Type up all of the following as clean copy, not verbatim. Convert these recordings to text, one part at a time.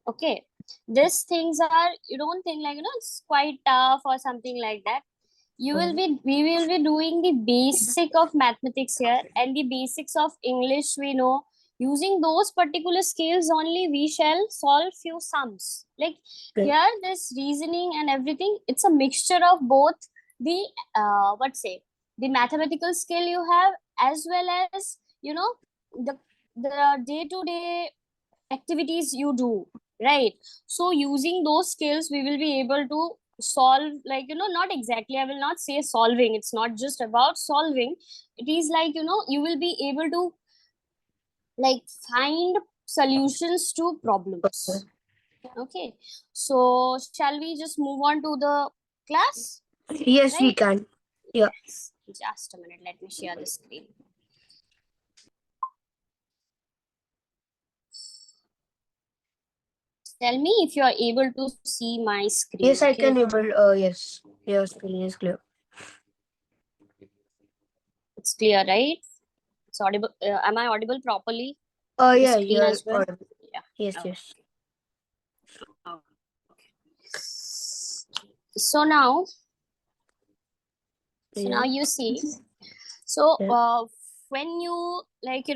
Okay, these things are, you don't think like, it's quite tough or something like that. We will be doing the basic of mathematics here, and the basics of English we know. Using those particular skills only, we shall solve few sums. Like here, this reasoning and everything, it's a mixture of both the the mathematical skill you have, as well as the day-to-day activities you do, right? So using those skills, we will be able to solve, like, not exactly, I will not say solving, it's not just about solving. It is like, you will be able to like find solutions to problems. Okay, so shall we just move on to the class? Yes, we Right? can. Yeah. Yes. Just a minute, let me share the screen. Tell me if you are able to see my screen. Yes, I Okay, can able. Yes, your screen is clear. it's clear, right? It's audible. Am I audible properly? The Yeah, screen you're as well. audible. Yeah. Yes, Okay. yes. So now, Yeah. you see. So Yeah. when you like,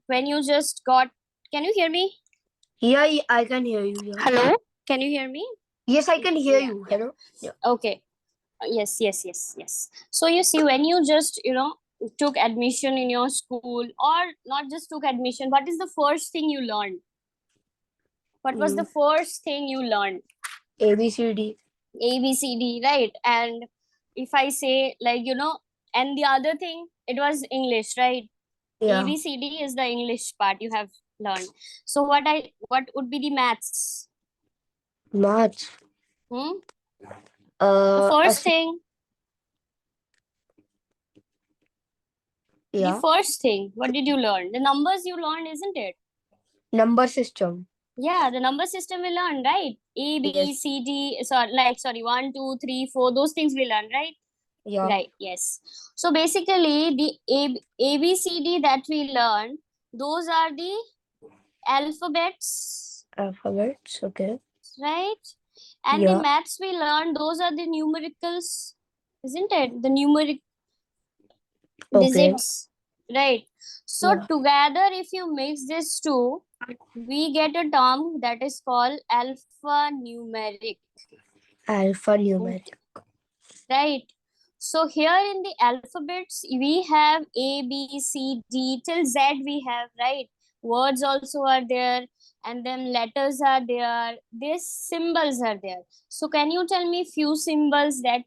when you just got, can you hear me? Yeah, I can hear you. Yeah. Hello. Can you hear me? Yes, I can hear Yeah. you. Yeah. Hello. Yeah. Okay. Yes. So you see, when you just took admission in your school, or not just took admission, what is the first thing you learned? What was the Mm, first thing you learned? ABCD. ABCD, right? And if I say, like, and the other thing, it was English, right? Yeah. ABCD is the English part you have learned. So what would be the maths? Maths. Hmm? The Uh, first as- thing, yeah. what did you learn? The numbers you learned, isn't it? Number system. Yeah, the number system we learned, right? A, B, Yes. C, D, sorry, 1, 2, 3, 4, those things we learned, right? Yeah. Right, yes. So basically, the ABCD that we learned, those are the alphabets, Alphabets. Okay. right? And the Yeah. maths we learned, those are the numericals, isn't it? The numeric Okay. digits, right? So Yeah. together, if you mix these two, we get a term that is called alphanumeric, Alphanumeric. right? So here in the alphabets, we have A, B, C, D till Z we have, right? Words also are there, and then letters are there. These symbols are there. So can you tell me few symbols that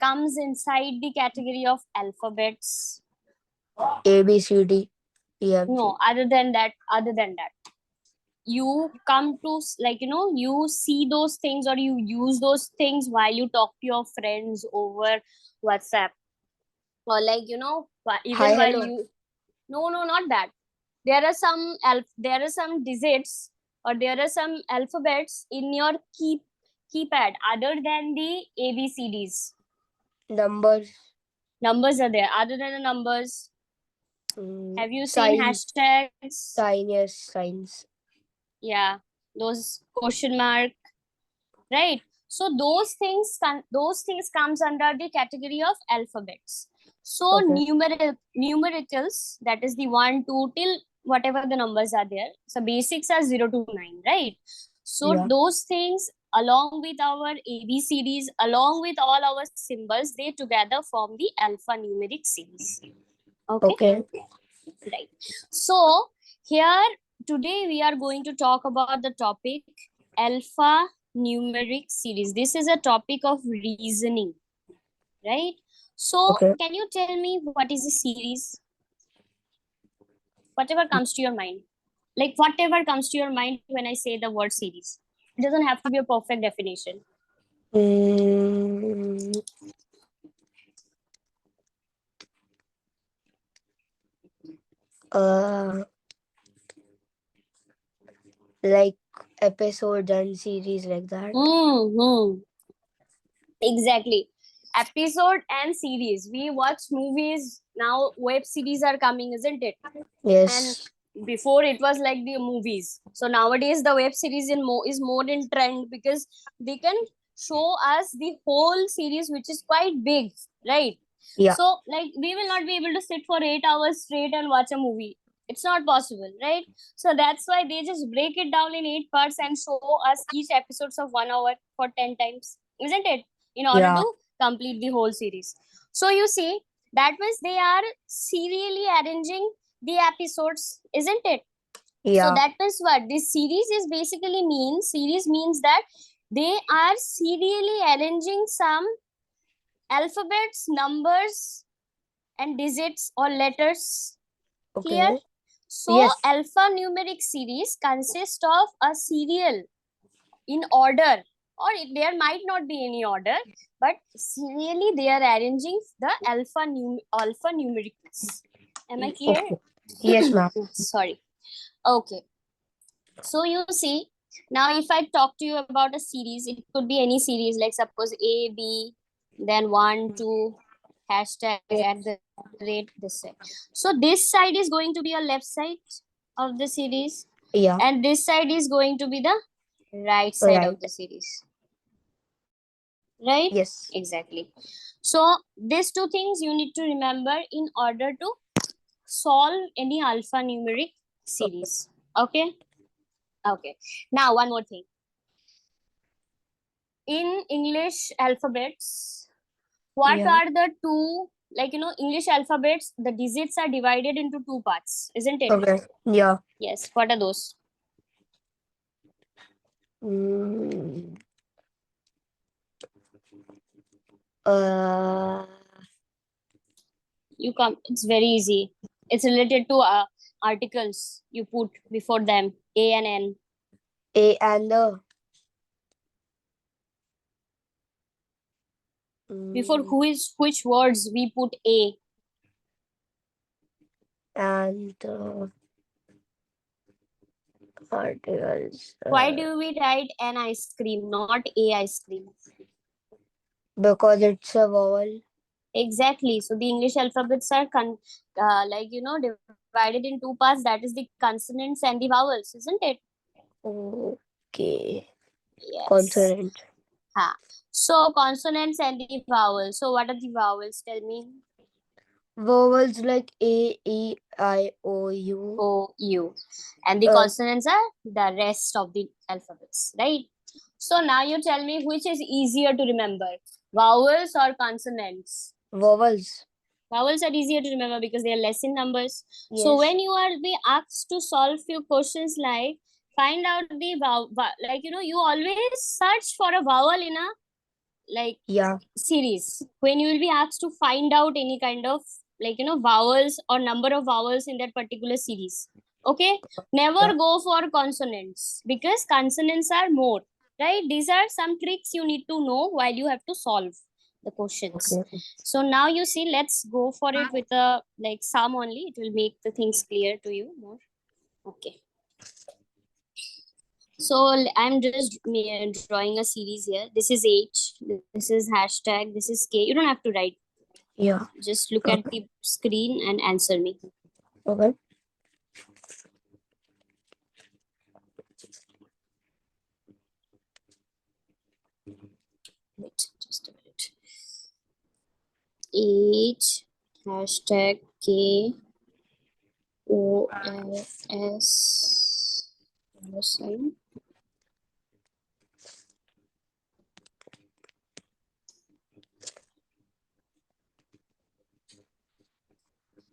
comes inside the category of alphabets? ABCD. EFG. No, other than that, you come to like, you see those things, or you use those things while you talk to your friends over WhatsApp, or like, Hi. even while Hello. you, no, not that. There are some digits, or there are some alphabets in your keypad other than the ABCDs. Numbers. Numbers are there other than the numbers. Have you seen Sign. hashtags? Sign. Yes. Signs. Yeah, those question mark, right? So those things comes under the category of alphabets. So Okay. numericals, that is the 1 2 till whatever the numbers are there. So basics are 0 to 9, right? So Yeah. those things, along with our ABCDs, along with all our symbols, they together form the alphanumeric series. Okay, Okay. right? So here, today we are going to talk about the topic alpha numeric series. This is a topic of reasoning, right? So Okay. can you tell me what is a series? Whatever comes to your mind, like whatever comes to your mind when I say the word series. It doesn't have to be a perfect definition. Mm, uh, like episodes and series like that. Mm-hmm. Exactly. Episode and series. We watch movies now. Web series are coming, isn't it? And Yes. Before it was like the movies. So nowadays the web series is more in trend because they can show us the whole series, which is quite big, right? Yeah. So like we will not be able to sit for 8 hours straight and watch a movie. It's not possible, right? So that's why they just break it down in 8 parts and show us each episodes of 1 hour for 10 times, isn't it? In order Yeah. to complete the whole series. So you see, that means they are serially arranging the episodes, isn't it? So Yeah. that is what this series is basically means. Series means that they are serially arranging some alphabets, numbers, and digits or letters. Clear? Okay. So Yes. alphanumeric series consist of a serial in order, or there might not be any order, but serially they are arranging the alphanumericals. Am I clear? Okay. Yes, ma'am. Sorry. Okay. So you see, now if I talk to you about a series, it could be any series, like suppose A, B, then 1, 2, hashtag at the rate this side. So this side is going to be a left side of the series, Yeah. and this side is going to be the right side Right. of the series. Right? Yes. Exactly. So these two things you need to remember in order to solve any alphanumeric series. Okay? Okay. Now one more thing. In English alphabets, what Yeah. are the two, like, English alphabets, the digits are divided into two parts, isn't it? Okay. Yeah. Yes. What are those? Mm. Uh. It's very easy. It's related to articles you put before them, A and N. A and Before mm, which words we put A. and articles. Why do we write an ice cream, not a ice cream? Because it's a vowel. Exactly. So the English alphabets are divided in two parts. That is the consonants and the vowels, isn't it? Okay. Yes. Consonant. Ha. So consonants and the vowels. So what are the vowels? Tell me. Vowels like A, E, I, O, U. O, U. And the Uh, consonants are the rest of the alphabets, right? So now you tell me which is easier to remember, vowels or consonants? Vowels. Vowels are easier to remember because they are less in numbers. So Yes. when you are be asked to solve few questions like find out the vowel, like you always search for a vowel in a like Yeah. series. When you will be asked to find out any kind of vowels or number of vowels in that particular series. Okay, never Yeah. go for consonants because consonants are more, right? These are some tricks you need to know while you have to solve the questions. Okay. So now you see, let's go for it with a like sum only. It will make the things clear to you more. Okay. So I'm just drawing a series here. This is H, this is hashtag, this is K. You don't have to write. Yeah. Just look at the screen and answer me. Okay. Wait, just a minute. H, hashtag K, O, F, S, sign.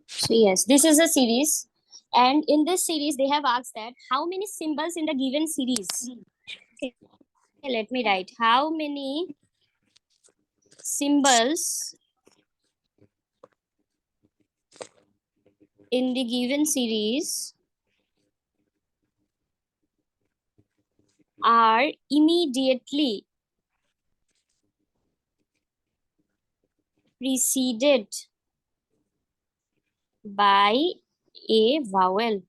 So yes, this is a series. And in this series, they have asked that how many symbols in the given series? Okay, let me write. How many symbols in the given series are immediately preceded by a vowel?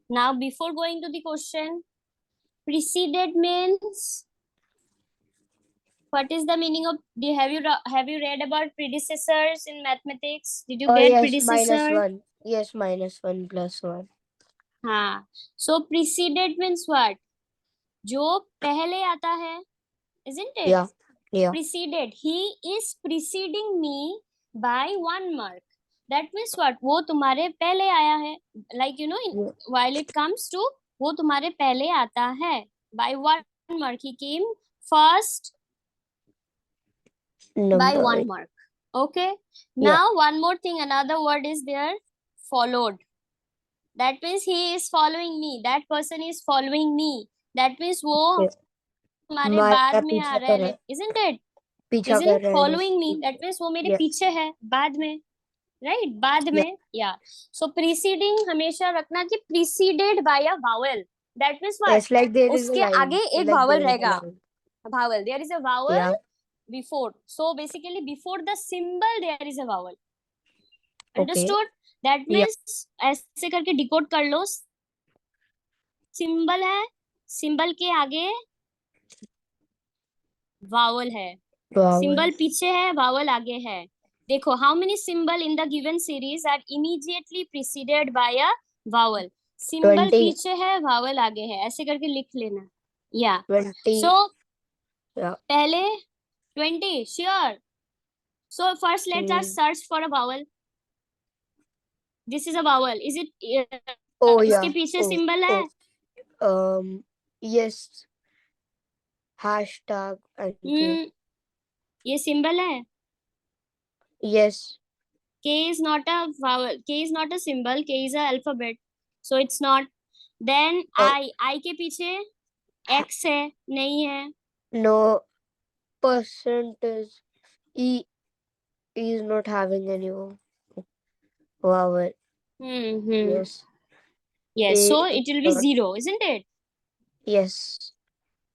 Now, before going to the question, preceded means what is the meaning of? Have you read about predecessors in mathematics? Did you Oh get yes, minus predecessor? one. Yes, -1 +1. हाँ, so preceded means what? जो पहले आता है, isn't it? Yeah. Yeah. Preceded. He is preceding me by 1 mark. That means what? वो तुम्हारे पहले आया है. Like you know, Yeah. while it comes to वो तुम्हारे पहले आता है. By 1 mark. He came first by 1 Number. mark. Okay. Yeah. Now one more thing. Another word is there. Followed. That means he is following me. That person is following me. That means वो Yeah. हमारे बाद माया में आ पीछा रहा कर रहा है. है, Isn't it? पीछा Isn't कर रहा है बस. following me. That means वो मेरे Yeah. पीछे है बाद में. Right? बाद Yeah. में. Yeah. So preceding हमेशा रखना कि preceded by a vowel. That means what? It's like there is a उसके line. आगे एक Like vowel there is a रहेगा. line. Vowel. There is a vowel Yeah. before. So basically before the symbol there is a vowel. Okay. Understood? That Yeah. means ऐसे करके decode कर लो. Symbol है. Symbol के आगे vowel है. Wow. Symbol पीछे है, vowel आगे है. देखो, how many symbol in the given series are immediately preceded by a vowel? Symbol 20. पीछे है, vowel आगे है. ऐसे करके लिख लेना. Yeah. 20. So Yeah. पहले 20, sure. So first let's us search for a vowel. This is a vowel. Is it? Oh इसके yeah. पीछे Oh. symbol है. Oh. Yes. Hashtag and K. ये symbol है. Yes. K is not a vowel. K is not a symbol. K is a alphabet. So it's not. Then I के पीछे X है, नहीं है. No. Percentage. E is not having any vowel. Yes. Yes. A So is it will be not. 0, isn't it? Yes.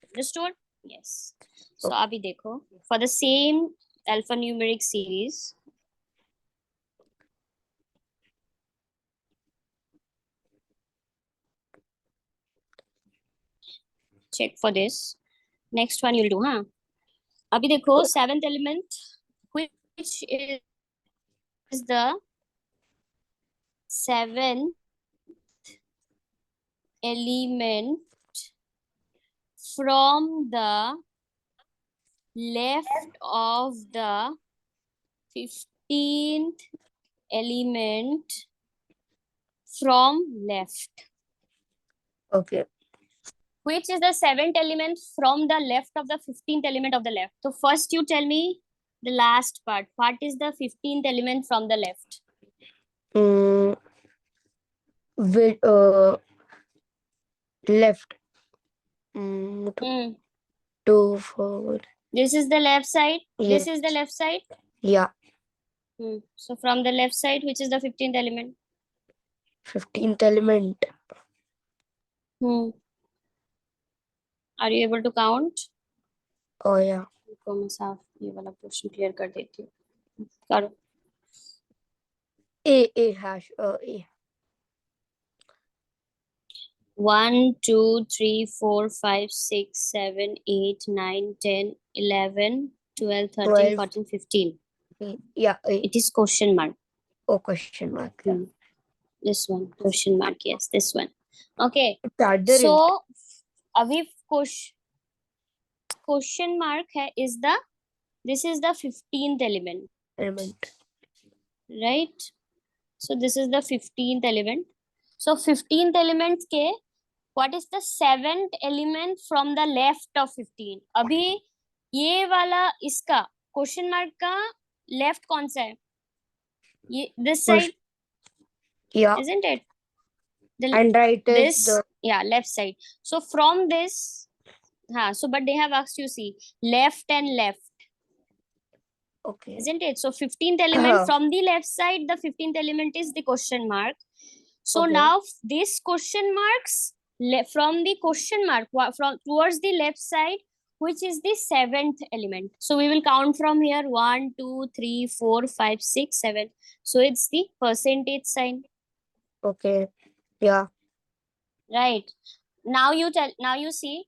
Understood? Yes. So Okay. अभी देखो. For the same alphanumeric series. Check for this. Next one you'll do, हाँ. अभी देखो 7th element, which is the 7th element from the left of the 15th element from left. Okay. Which is the 7th element from the left of the 15th element of the left? So first you tell me the last part. What is the 15th element from the left? With left. Two forward. This is the left side. Yes. This is the left side. Yeah. So from the left side, which is the 15th element? 15th element. Are you able to count? Oh yeah. को मैं साफ ये वाला question clear कर देती हूँ. करो. A hash. A. 1, 2, 3, 4, 5, 6, 7, 8, 9, 10, 11, 12, 13, 12. 14, 15. Yeah. A. It is question mark. Oh, question mark. This one, question mark. Yes, this one. Okay. Charger So, अभी question mark है is the, this is the 15th element. Right? So this is the 15th element. So 15th element के what is the 7th element from the left of 15? अभी ये वाला इसका question mark का left कौन सा है? ये this side. Yeah. Isn't it? And right this, is the yeah, left side. So from this, so but they have asked you see left and left. okay. Isn't it? So 15th element from the left side, the 15th element is the question mark. So now this question marks from the question mark from towards the left side, which is the 7th element. So we will count from here 1, 2, 3, 4, 5, 6, 7. So it's the percentage sign. Okay. Yeah. Right. Now you tell. Now you see,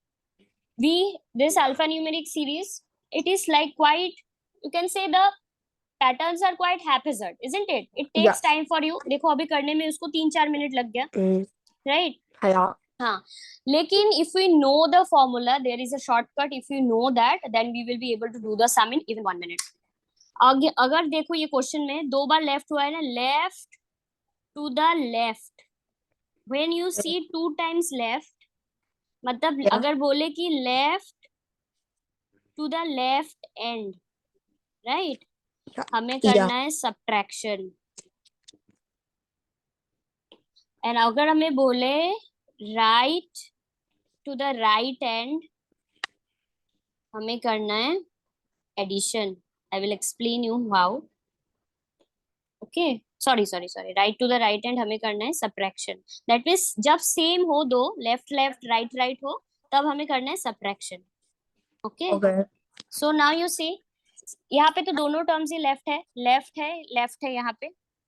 this alphanumeric series, it is like quite, you can say the patterns are quite haphazard, isn't it? It takes time for you. देखो अभी करने में उसको 3-4 minute लग गया. Right? Yeah. हाँ, लेकिन if we know the formula, there is a shortcut. If you know that, then we will be able to do the sum in even 1 minute. आगे अगर देखो ये क्वेश्चन में 2 बार लेफ्ट हुआ है ना, left to the left, when you see 2 times left, मतलब Yeah. अगर बोले कि left to the left end, right, Yeah. हमें Yeah. करना है सब्ट्रैक्शन। एंड अगर हमें बोले right to the right end, हमें करना है addition. I will explain you how. Okay, sorry, right to the right end हमें करना है सब्ट्रैक्शन। दैट मीन्स जब सेम हो, दो लेफ्ट लेफ्ट राइट राइट हो, तब हमें करना है subtraction. Okay, Okay. So now you see, यहाँ पे तो दोनों टर्म्स ही लेफ्ट है, लेफ्ट है, लेफ्ट है यहाँ पे,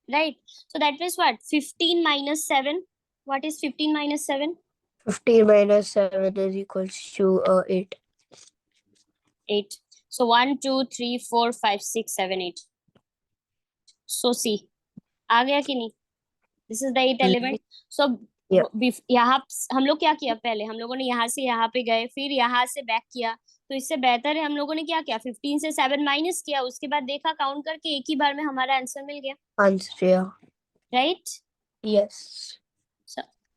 right? So that means what, 15 minus 7, what is 15 minus 7? 15 minus 7 is equals to 8. 8. So 1 2 3 4 5 6 7 8. So see, आ गया कि नहीं? This is the 8 element. So Yeah. यहाँ हम लोग क्या किया, पहले हम लोगों ने यहाँ से यहाँ पे गए, फिर यहाँ से बैक किया। तो इससे बेहतर है हम लोगों ने क्या किया, 15 से 7 माइनस किया, उसके बाद देखा काउंट करके, एक ही बार में हमारा आंसर मिल गया, Answer. Yeah. राइट? Yes.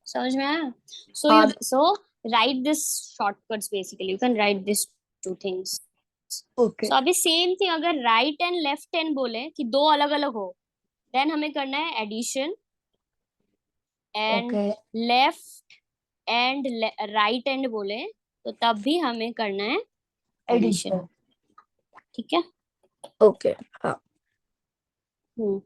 समझ में आया? So you, Hard. So right this shortcuts, basically you can write this two things. Okay. सो अभी सेम थिंग, अगर राइट एंड लेफ्ट हैंड बोले कि दो अलग अलग हो, देन हमें करना है addition. And Okay. Left end right end बोले तो तब भी हमें करना है एडिशन। Addition. ठीक है? Okay. हाँ. हम्म,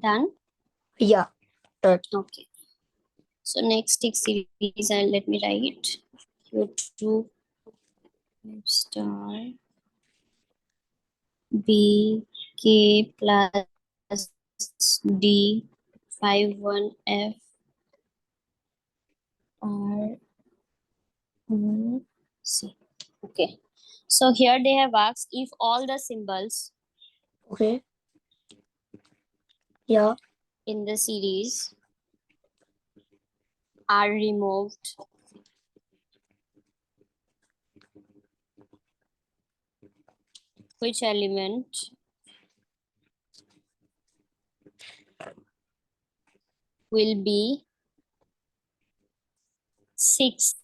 done? Yeah. Done. Okay, so next tick series, and let me write q2 star b k plus d 51 f r o c. Okay, so here they have asked if all the symbols Okay. Yeah. in the series are removed, which element will be sixth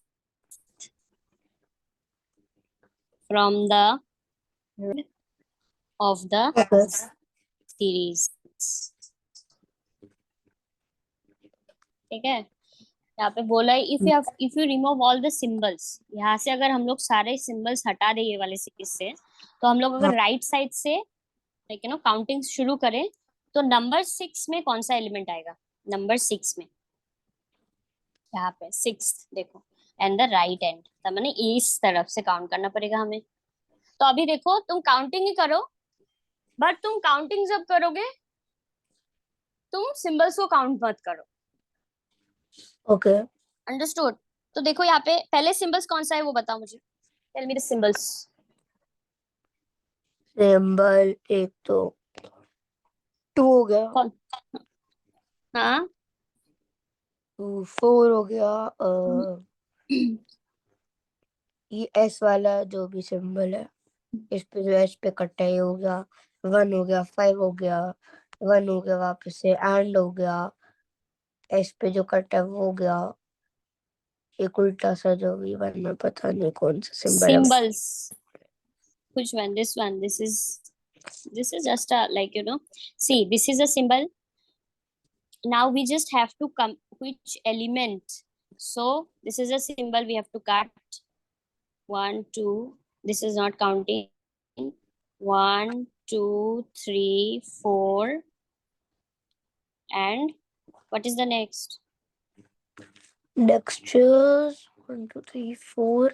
from the root of the Okay. series? ठीक है, यहाँ पे बोला है if you remove all the symbols, यहाँ से अगर हम लोग सारे सिंबल्स हटा दें ये वाले सीरीज से, तो हम लोग हाँ. अगर राइट साइड से लाइक काउंटिंग शुरू करें, तो नंबर 6 में कौन सा एलिमेंट आएगा? नंबर 6 में यहाँ पे 6 देखो, एंड द राइट एंड, तो मैंने इस तरफ से काउंट करना पड़ेगा हमें। तो अभी देखो, तुम काउंटिंग ही करो, बट तुम काउंटिंग जब करोगे, तुम सिंबल्स को काउंट मत करो। Okay. अंडरस्टूड? तो देखो यहाँ पे पहले सिंबल्स कौन सा है वो बताओ मुझे, tell me the symbols. Symbol एक तो 2 हो गया, कौन? हाँ, 4 हो गया, ये एस वाला जो भी सिंबल है, इस पे जो एस पे कटा है ये हो गया, 1 हो गया, 5 हो गया, 1 हो गया वापस से, एंड हो गया, एस पे जो कटा है वो हो गया, एक उल्टा सा जो भी 1 में पता नहीं कौन सा सिंबल है। Symbols, which one? This one. This is just a, like see, this is a symbol. Now we just have to which element. So this is a symbol we have to cut. 1, 2. This is not counting. 1, 2, 3, 4. And what is the next? Next is 1, 2, 3, 4.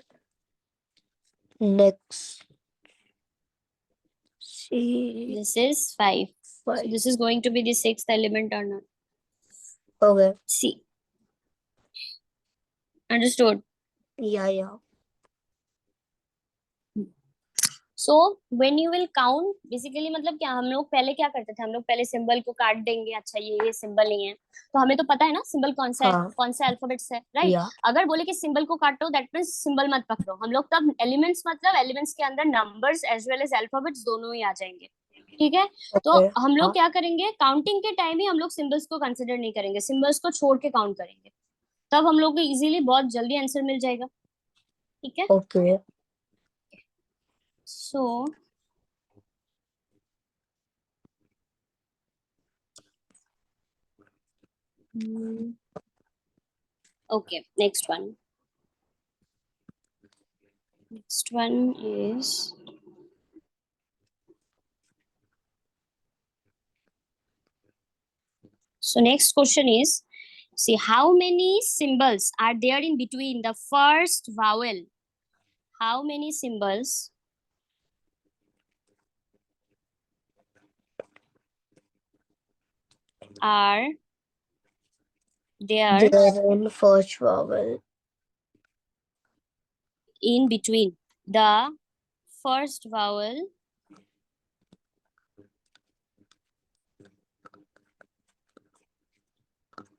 Next. See. This is 5. So 5. this is going to be the 6th element or not? Okay. C. Understood? Yeah. So when you will count, basically मतलब क्या हम लोग पहले क्या करते थे, हम लोग पहले सिंबल को काट देंगे, अच्छा ये सिंबल नहीं है तो हमें तो पता है ना सिंबल कौन सा है, हाँ. कौन सा अल्फाबेट्स है, राइट? Yeah. अगर बोले कि सिंबल को काटो दैट मींस सिंबल मत पकड़ो, हम लोग तब एलिमेंट्स मतलब एलिमेंट्स के अंदर numbers as well as alphabets दोनों ही आ जाएंगे, ठीक है? तो Okay. हम लोग हाँ. क्या करेंगे, काउंटिंग के टाइम ही हम लोग सिंबल्स को कंसिडर नहीं करेंगे, सिंबल्स को छोड़ के काउंट करेंगे, तब हम लोग को इजीली बहुत जल्दी आंसर मिल जाएगा, ठीक है? Okay. So okay, next one. Next one is, so next question is, see how many symbols are there in between the first vowel? How many symbols are there There in first vowel. in between the first vowel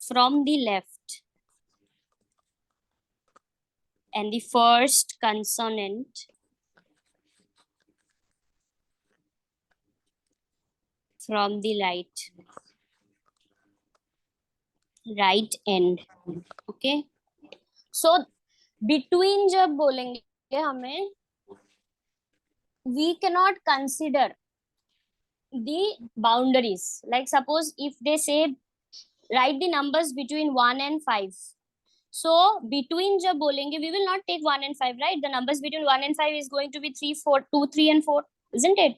from the left and the first consonant from the right end. Okay, so between जब बोलेंगे हमें, we cannot consider the boundaries. Like suppose if they say write the numbers between 1 and 5, so between जब बोलेंगे we will not take 1 and 5, right? The numbers between 1 and 5 is going to be 3, 4, 2, 3 and 4, isn't it?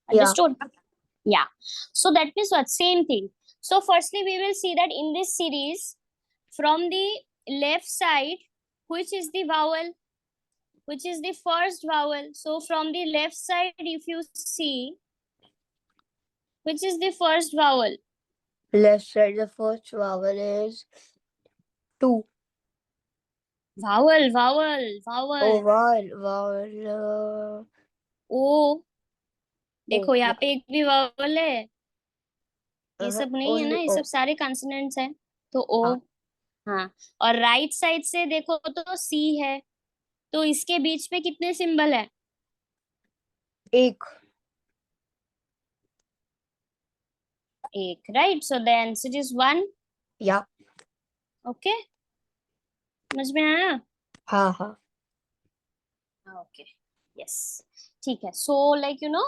Yeah. Understood? Yeah. So that means what? Same thing. So firstly we will see that in this series from the left side which is the vowel, which is the first vowel. So from the left side if you see, which is the first vowel? Left side, the first vowel is 2. Vowel. Oh, vowel. ओ, देखो Oh, यहाँ पे एक भी vowel है, ये सब नहीं है ना, only ये O. सब सारे consonants हैं, तो ओ, हाँ. हाँ, और राइट साइड से देखो तो सी है, तो इसके बीच में कितने सिंबल है? एक. एक, right? So the answer is 1. Yeah. Okay, समझ में आया? हाँ. ओके, यस, ठीक है. So like you know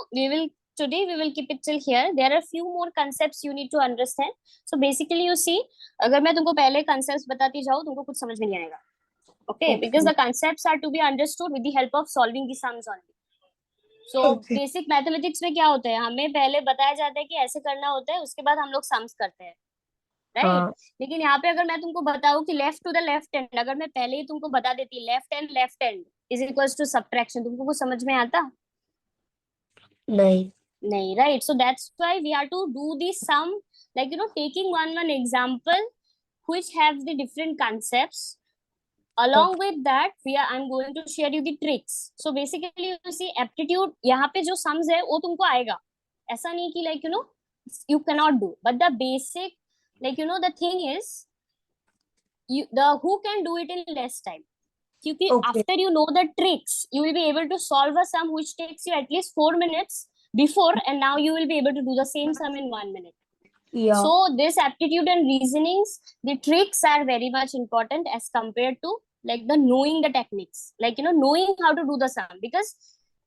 today we will keep it till here. There are few more concepts you need to understand. So basically you see, अगर मैं तुमको पहले concepts बताती जाऊँ तुमको कुछ समझ में नहीं आएगा, okay? Because the concepts are to be understood with the help of solving the sums only. So Okay. basic mathematics में क्या होता है, हमें पहले बताया जाता है कि ऐसे करना होता है, उसके बाद हम लोग सम्स करते हैं, राइट? हाँ. लेकिन यहाँ पे अगर मैं तुमको बताऊँ कि left to the left end, अगर मैं पहले ही तुमको बता देती left end is equals to subtraction, तुमको कुछ समझ में आता? नहीं. नहीं, right? So that's why we have to do the sum, like you know, taking one example which have the different concepts. Along Okay. with that I'm going to share you the tricks. So basically you see aptitude, यहाँ पे जो sums है वो तुमको आएगा, ऐसा नहीं कि like you know you cannot do, but the basic, like you know, the thing is who can do it in less time. क्योंकि Okay. after you know the tricks you will be able to solve a sum which takes you at least 4 minutes before, and now you will be able to do the same sum in 1 minute. Yeah. So this aptitude and reasonings, the tricks are very much important as compared to like the knowing the techniques, like you know, knowing how to do the sum, because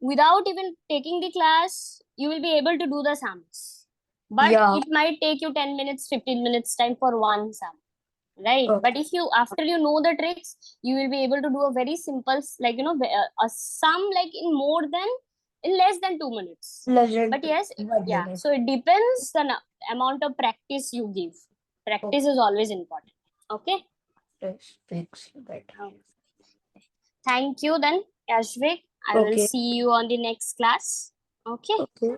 without even taking the class you will be able to do the sums, but Yeah. it might take you 10 minutes, 15 minutes time for one sum, right? Okay. But if you, after you know the tricks, you will be able to do a very simple, like, a sum like in less than 2 minutes. Legend. But yes, 1 minute. so it depends the amount of practice you give. Practice is always important. Okay. Speaks better. Thank you then, Yashvik. I will Okay. see you on the next class. Okay. Okay.